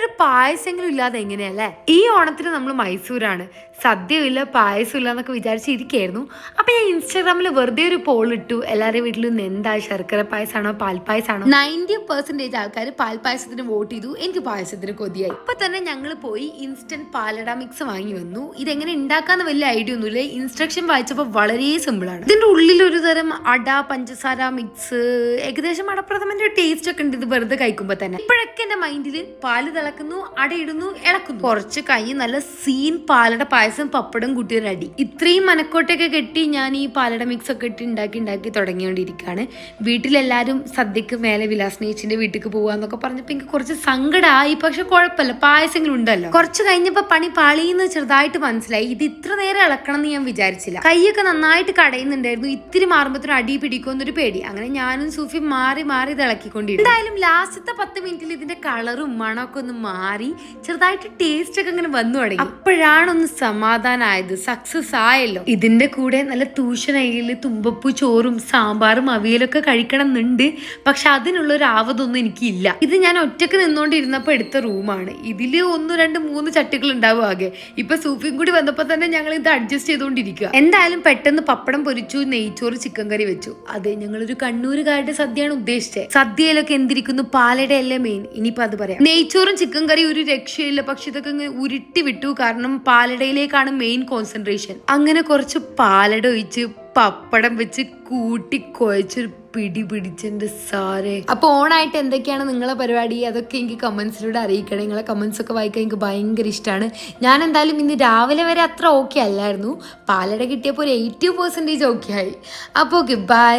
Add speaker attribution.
Speaker 1: ഒരു പായസെങ്കിലും ഇല്ലാതെ എങ്ങനെയല്ലേ? ഈ ഓണത്തിന് നമ്മൾ മൈസൂരാണ്, സദ്യയില്ല പായസമില്ല എന്നൊക്കെ വിചാരിച്ചിരിക്കുകയായിരുന്നു. അപ്പം ഞാൻ ഇൻസ്റ്റാഗ്രാമിൽ വെറുതെ ഒരു പോൾ ഇട്ടു, എല്ലാവരുടെ വീട്ടിലും ഇന്ന് എന്താ ശർക്കര പായസമാണോ പാൽപ്പായസമാണോ. 90% ആൾക്കാർ പാൽപ്പായസത്തിന് വോട്ട് ചെയ്തു. എനിക്ക് പായസത്തിന് കൊതിയായി. അപ്പൊ തന്നെ ഞങ്ങൾ പോയി ഇൻസ്റ്റന്റ് പാലട മിക്സ് വാങ്ങി വന്നു. ഇതെങ്ങനെ ഉണ്ടാക്കാന്ന് വലിയ ഐഡിയ ഒന്നുമില്ല. ഇൻസ്ട്രക്ഷൻ വായിച്ചപ്പോൾ വളരെ സിമ്പിൾ ആണ്. ഇതിന്റെ ഉള്ളിൽ ഒരു തരം അട പഞ്ചസാര മിക്സ്, ഏകദേശം അടപ്രഥമന്റെ ടേസ്റ്റ് ഒക്കെ ഉണ്ട് ഇത് വെറുതെ കഴിക്കുമ്പോ തന്നെ. ഇപ്പോഴൊക്കെ എന്റെ മൈൻഡിൽ പാല് തിളക്കുന്നു, അടയിടുന്നു, ഇളക്കുന്നു. കുറച്ച് കഴിഞ്ഞ് നല്ല സീൻ പാലട പായസം പപ്പടം കൂട്ടിയൊരു അടി. ഇത്രയും മനക്കോട്ടൊക്കെ കെട്ടി ഞാൻ ഈ പാലട മിക്സ് ഒക്കെ ഇട്ട് ഉണ്ടാക്കി തുടങ്ങിക്കൊണ്ടിരിക്കുകയാണ്. വീട്ടിലെല്ലാവരും സദ്യക്ക് മേലെ വിലാസ്നേച്ചിന്റെ വീട്ടിലേക്ക് പോവാന്നൊക്കെ പറഞ്ഞപ്പോ എനിക്ക് കുറച്ച് സങ്കടമായി. പക്ഷെ കുഴപ്പമില്ല, പായസങ്ങൾ ഉണ്ടല്ലോ. കുറച്ച് കഴിഞ്ഞപ്പോ പണി പാളിയെന്ന് ചെറുതായിട്ട് മനസ്സിലായി. ഇത് ഇത്ര നേരം ഇളക്കണം എന്ന് ഞാൻ വിചാരിച്ചില്ല. കൈയൊക്കെ നന്നായിട്ട് കടയുന്നുണ്ടായിരുന്നു. ഇത്തിരി മാറുമ്പോഴത്തേനും അടി പിടിക്കുമെന്നൊരു പേടി. അങ്ങനെ ഞാനും സൂഫി മാറി ഇത് ഇളക്കിക്കൊണ്ടിരുന്നു. എന്തായാലും ലാസ്റ്റത്തെ 10 മിനിറ്റിൽ ഇതിന്റെ കളറും മണമൊക്കെ ഒന്ന് മാറി ചെറുതായിട്ട് ടേസ്റ്റ് ഒക്കെ അങ്ങനെ വന്നു തുടങ്ങി. അപ്പോഴാണൊന്ന് സമാധാനമായത്. സക്സസ് ആയല്ലോ. ഇതിന്റെ കൂടെ നല്ല തൂഷണയിൽ തുമ്പപ്പൂ ചോറും സാമ്പാറും അവിയലൊക്കെ കഴിക്കണം എന്നുണ്ട്. പക്ഷെ അതിനുള്ള ഒരു ആവതൊന്നും എനിക്കില്ല. ഇത് ഞാൻ ഒറ്റക്ക് നിന്നോണ്ടിരുന്നപ്പോ എടുത്ത റൂമാണ്. ഇതില് 1, 2, 3 ചട്ടികൾ ഉണ്ടാവും ആകെ. ഇപ്പൊ സൂഫിയും കൂടി വന്നപ്പോ തന്നെ ഞങ്ങൾ ഇത് അഡ്ജസ്റ്റ് ചെയ്തുകൊണ്ടിരിക്കുക. എന്തായാലും പെട്ടെന്ന് പപ്പടം പൊരിച്ചു, നെയ്ച്ചോറ് ചിക്കൻ കറി വെച്ചു. അതെ, ഞങ്ങളൊരു കണ്ണൂരുകാരുടെ സദ്യയാണ് ഉദ്ദേശിച്ചത്. സദ്യയിലൊക്കെ എന്തിരിക്കുന്നു, പാലടയല്ലേ മെയിൻ. ഇനിയിപ്പോ അത് പറയാം. നെയ്ച്ചോറും ചിക്കൻ കറി ഒരു രക്ഷയില്ല. പക്ഷെ ഇതൊക്കെ ഉരുട്ടി വിട്ടു. കാരണം പാലടയിലേക്കാണ് മെയിൻ കോൺസെൻട്രേഷൻ. അങ്ങനെ കുറച്ച് പാലട ഒഴിച്ച് പപ്പടം വെച്ച് കൂട്ടി കുഴച്ചൊരു പിടിച്ചെന്റെ സാരേ. അപ്പൊ ഓണായിട്ട് എന്തൊക്കെയാണ് നിങ്ങളെ പരിപാടി, അതൊക്കെ എനിക്ക് കമന്റ്സിലൂടെ അറിയിക്കണം. നിങ്ങളെ കമന്റ്സ് ഒക്കെ വായിക്കാൻ എനിക്ക് ഭയങ്കര ഇഷ്ടമാണ്. ഞാൻ എന്തായാലും ഇന്ന് രാവിലെ വരെ അത്ര ഓക്കെ അല്ലായിരുന്നു. പാലട കിട്ടിയപ്പോൾ ഒരു 80% ഓക്കെ ആയി. അപ്പോൾ ഓക്കെ, ബൈ.